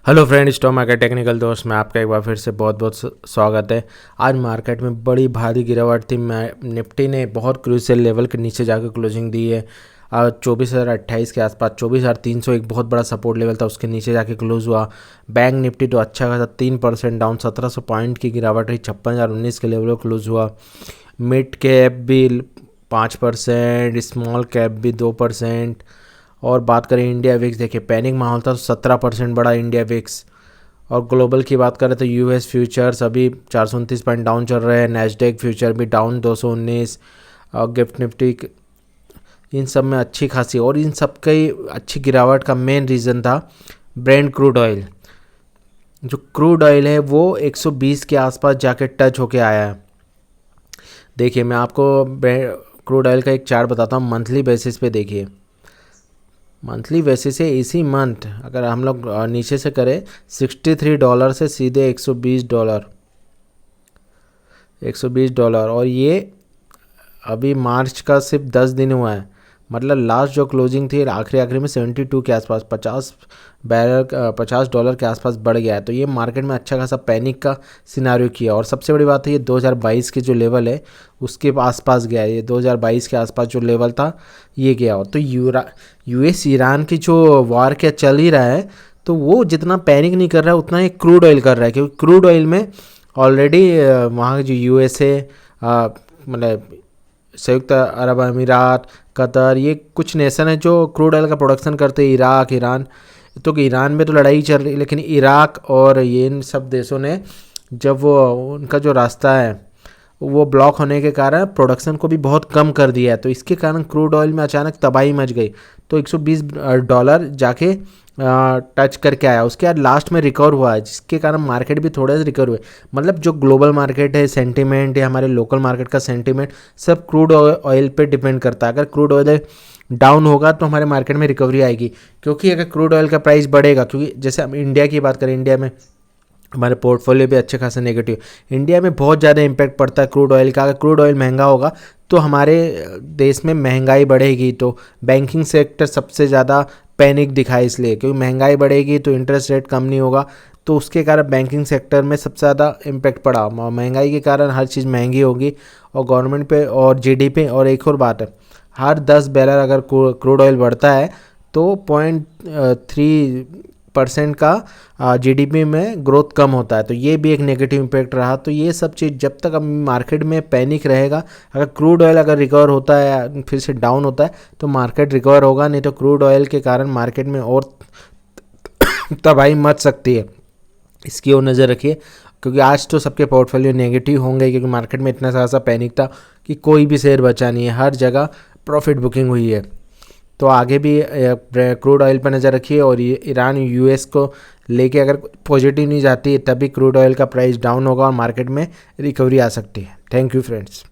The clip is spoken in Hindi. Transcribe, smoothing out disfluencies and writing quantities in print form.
Hello friend, stock market technical दोस्त में आपका एक बार फिर से बहुत बहुत स्वागत है। आज मार्केट में बड़ी भारी गिरावट थी। निफ्टी ने बहुत क्रूशियल लेवल के नीचे जाकर क्लोजिंग दी है। 24,028 के आसपास 24,300 एक बहुत बड़ा सपोर्ट लेवल था, उसके नीचे जाके क्लोज हुआ। बैंक निफ्टी तो अच्छा खासा 3% डाउन, 1700 पॉइंट की गिरावट रही, 56,019 के लेवल पर क्लोज हुआ। मिड कैप भी 5%, स्मॉल कैप भी 2%। और बात करें इंडिया विक्स, देखिए पैनिक माहौल था तो 17% बढ़ा इंडिया विक्स। और ग्लोबल की बात करें तो यूएस फ्यूचर्स अभी 429 पॉइंट डाउन चल रहे हैं। नैस्डैक फ्यूचर भी डाउन 219। और गिफ्ट निफ्टी, इन सब में अच्छी खासी, और इन सब की अच्छी गिरावट का मेन रीज़न था ब्रेंट क्रूड ऑयल। जो क्रूड ऑयल है वो 120 के आसपास जाके टच होके आया है। देखिए मैं आपको क्रूड ऑयल का एक चार्ट बताता हूँ मंथली बेसिस पे। देखिए मंथली बेसिस से इसी मंथ अगर हम लोग नीचे से करें $63 से सीधे $120, $120। और ये अभी मार्च का सिर्फ 10 दिन हुआ है। मतलब लास्ट जो क्लोजिंग थी आखिरी में 72 के आसपास, $50 के आसपास बढ़ गया है। तो ये मार्केट में अच्छा खासा पैनिक का सिनारियो किया। और सबसे बड़ी बात है ये 2022 के जो लेवल है उसके आसपास गया है। ये 2022 के आसपास जो लेवल था ये गया। और तो यूएस ईरान की जो वार क्या चल ही रहा है, तो वो जितना पैनिक नहीं कर रहा है उतना ही क्रूड ऑयल कर रहा है। क्योंकि क्रूड ऑयल में ऑलरेडी वहाँ जो यूएसए, मतलब संयुक्त अरब अमीरात, कतर, ये कुछ नेशन है जो क्रूड ऑयल का प्रोडक्शन करते हैं। इराक, ईरान, तो ईरान में तो लड़ाई चल रही है, लेकिन इराक और ये इन सब देशों ने जब वो उनका जो रास्ता है वो ब्लॉक होने के कारण प्रोडक्शन को भी बहुत कम कर दिया है। तो इसके कारण क्रूड ऑयल में अचानक तबाही मच गई। तो $120 जाके टच करके आया। उसके बाद लास्ट में रिकवर हुआ है, जिसके कारण मार्केट भी थोड़े से रिकवर हुए। मतलब जो ग्लोबल मार्केट है सेंटीमेंट या हमारे लोकल मार्केट का सेंटीमेंट सब क्रूड ऑयल पे डिपेंड करता है। अगर क्रूड ऑयल डाउन होगा तो हमारे मार्केट में रिकवरी आएगी। क्योंकि अगर क्रूड ऑयल का प्राइस बढ़ेगा, क्योंकि जैसे हम इंडिया की बात करें, इंडिया में हमारे पोर्टफोलियो भी अच्छे खासे नेगेटिव, इंडिया में बहुत ज़्यादा इम्पैक्ट पड़ता है क्रूड ऑयल का। अगर क्रूड ऑयल महंगा होगा तो हमारे देश में महंगाई बढ़ेगी। तो बैंकिंग सेक्टर सबसे ज़्यादा पैनिक दिखाए इसलिए, क्योंकि महंगाई बढ़ेगी तो इंटरेस्ट रेट कम नहीं होगा। तो उसके कारण बैंकिंग सेक्टर में सबसे ज़्यादा इम्पैक्ट पड़ा। महंगाई के कारण हर चीज़ महंगी होगी और गवर्नमेंट पे और जीडीपी। और एक और बात है, हर 10 बैरल अगर क्रूड ऑयल बढ़ता है तो 0.3% का जीडीपी में ग्रोथ कम होता है। तो ये भी एक नेगेटिव इम्पैक्ट रहा। तो ये सब चीज़ जब तक अब मार्केट में पैनिक रहेगा, अगर क्रूड ऑयल अगर रिकवर होता है या फिर से डाउन होता है तो मार्केट रिकवर होगा, नहीं तो क्रूड ऑयल के कारण मार्केट में और तबाही मच सकती है। इसकी ओर नज़र रखिए, क्योंकि आज तो सबके पोर्टफोलियो नेगेटिव होंगे, क्योंकि मार्केट में इतना सा पैनिक था कि कोई भी शेयर बचा नहीं है, हर जगह प्रॉफिट बुकिंग हुई है। तो आगे भी क्रूड ऑयल पर नज़र रखिए। और ईरान यूएस को लेके अगर पॉजिटिव नहीं जाती है तभी क्रूड ऑयल का प्राइस डाउन होगा और मार्केट में रिकवरी आ सकती है। Thank you friends.